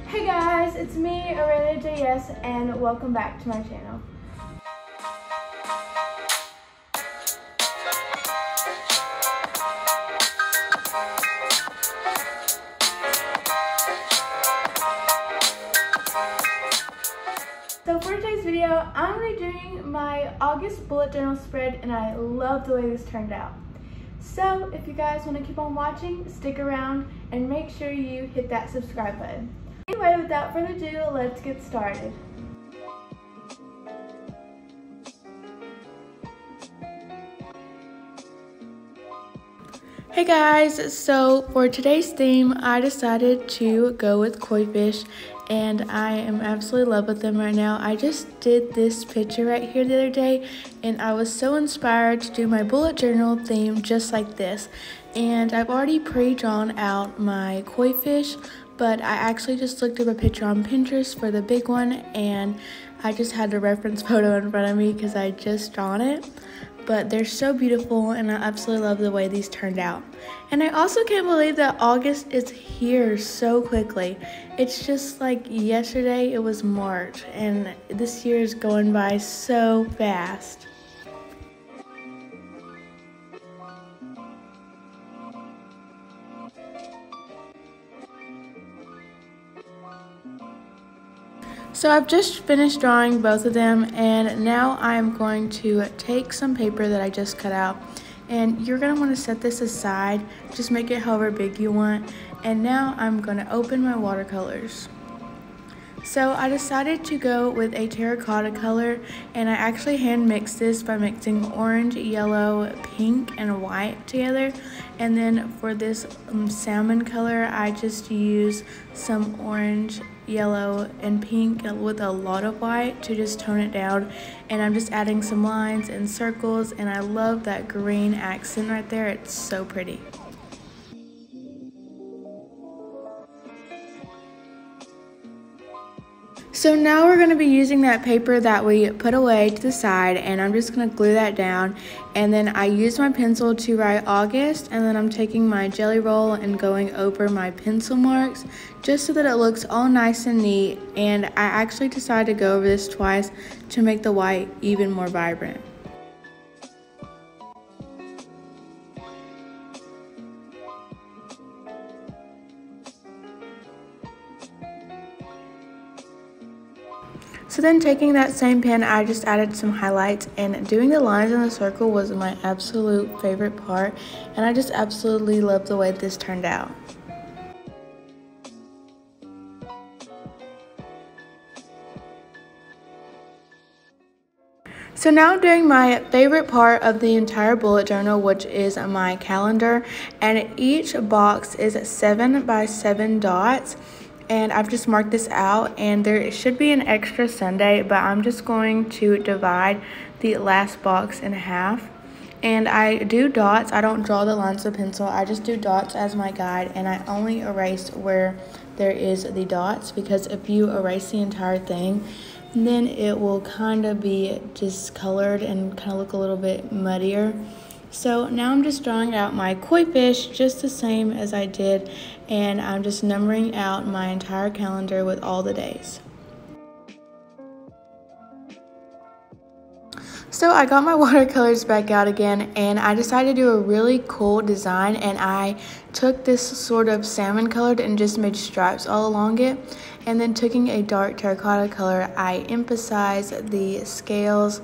Hey guys, it's me, Aurelia JS, and welcome back to my channel. So for today's video, I'm redoing my August bullet journal spread, and I love the way this turned out. So if you guys want to keep on watching, stick around and make sure you hit that subscribe button. Anyway, without further ado, let's get started. Hey guys, so for today's theme, I decided to go with koi fish, and I am absolutely in love with them right now. I just did this picture right here the other day, and I was so inspired to do my bullet journal theme just like this. And I've already pre-drawn out my koi fish, but I actually just looked up a picture on Pinterest for the big one, and I just had the reference photo in front of me because I just drawn it. But they're so beautiful, and I absolutely love the way these turned out. And I also can't believe that August is here so quickly. It's just like yesterday it was March, and this year is going by so fast. So I've just finished drawing both of them, and now I'm going to take some paper that I just cut out, and you're going to want to set this aside, just make it however big you want. And now I'm going to open my watercolors. So I decided to go with a terracotta color, and I actually hand mixed this by mixing orange, yellow, pink, and white together. And then for this salmon color, I just use some orange, yellow, and pink with a lot of white to just tone it down. And I'm just adding some lines and circles, and I love that green accent right there. It's so pretty. So now we're going to be using that paper that we put away to the side, and I'm just going to glue that down. And then I used my pencil to write August, and then I'm taking my jelly roll and going over my pencil marks just so that it looks all nice and neat. And I actually decided to go over this twice to make the white even more vibrant. So then taking that same pen, I just added some highlights, and doing the lines in the circle was my absolute favorite part, and I just absolutely love the way this turned out. So now I'm doing my favorite part of the entire bullet journal, which is my calendar, and each box is 7 by 7 dots. And I've just marked this out, and there should be an extra Sunday, but I'm just going to divide the last box in half. And I do dots. I don't draw the lines with a pencil. I just do dots as my guide, and I only erase where there is the dots, because if you erase the entire thing, then it will kind of be discolored and kind of look a little bit muddier. So now I'm just drawing out my koi fish just the same as I did, and I'm just numbering out my entire calendar with all the days. So I got my watercolors back out again, and I decided to do a really cool design, and I took this sort of salmon colored and just made stripes all along it. And then taking a dark terracotta color, I emphasized the scales,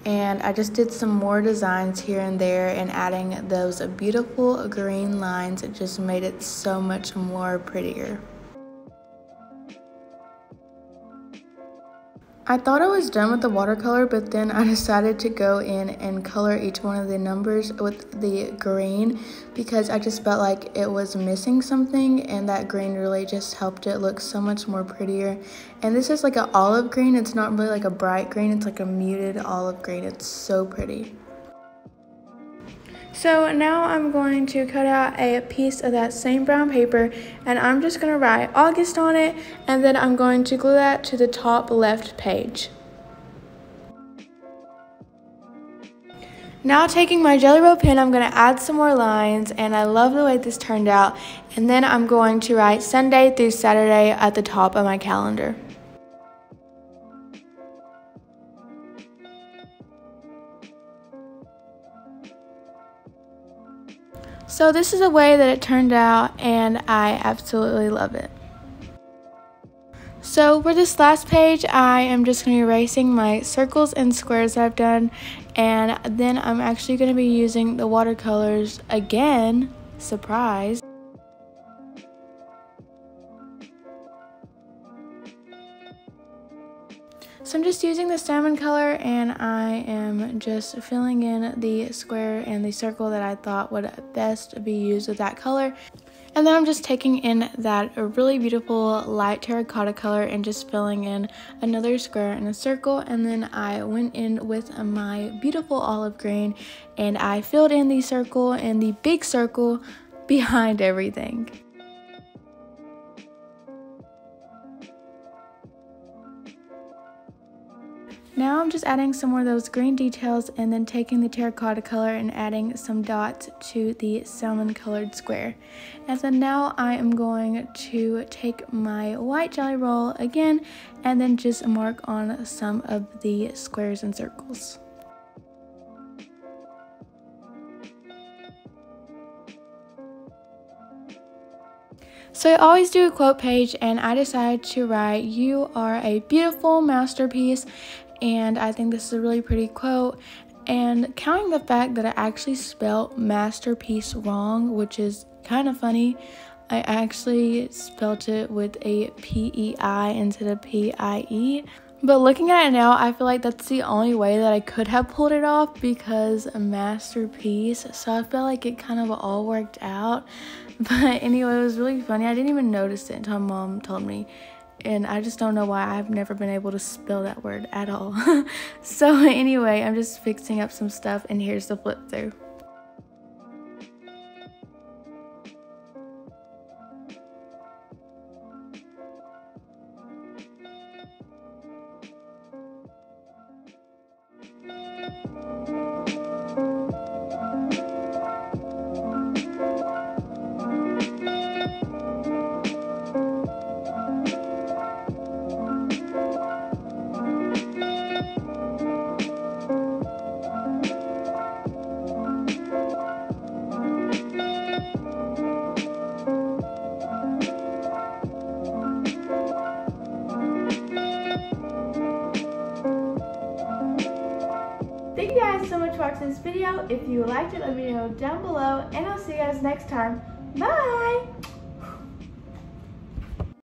and I just did some more designs here and there, and adding those beautiful green lines, it just made it so much more prettier. I thought I was done with the watercolor, but then I decided to go in and color each one of the numbers with the green, because I just felt like it was missing something, and that green really just helped it look so much more prettier. And this is like an olive green. It's not really like a bright green. It's like a muted olive green. It's so pretty. So now I'm going to cut out a piece of that same brown paper, and I'm just going to write August on it, and then I'm going to glue that to the top left page. Now taking my Jelly Roll pen, I'm going to add some more lines, and I love the way this turned out. And then I'm going to write Sunday through Saturday at the top of my calendar. So this is the way that it turned out, and I absolutely love it. So for this last page, I am just going to be erasing my circles and squares that I've done, and then I'm actually going to be using the watercolors again, surprise. So I'm just using the salmon color, and I am just filling in the square and the circle that I thought would best be used with that color. And then I'm just taking in that really beautiful light terracotta color and just filling in another square and a circle. And then I went in with my beautiful olive green and I filled in the circle and the big circle behind everything. Now I'm just adding some more of those green details and then taking the terracotta color and adding some dots to the salmon colored square. And then now I am going to take my white Jelly Roll again and then just mark on some of the squares and circles. So I always do a quote page, and I decided to write, "You are a beautiful masterpiece," and I think this is a really pretty quote. And counting the fact that I actually spelled masterpiece wrong, which is kind of funny, I actually spelled it with a P-E-I instead of P-I-E. But looking at it now, I feel like that's the only way that I could have pulled it off, because a masterpiece. So I feel like it kind of all worked out. But anyway, it was really funny. I didn't even notice it until Mom told me. And I just don't know why I've never been able to spell that word at all. So anyway, I'm just fixing up some stuff, and here's the flip through. Thank you guys so much for watching this video. If you liked it, let me know down below, and I'll see you guys next time. Bye!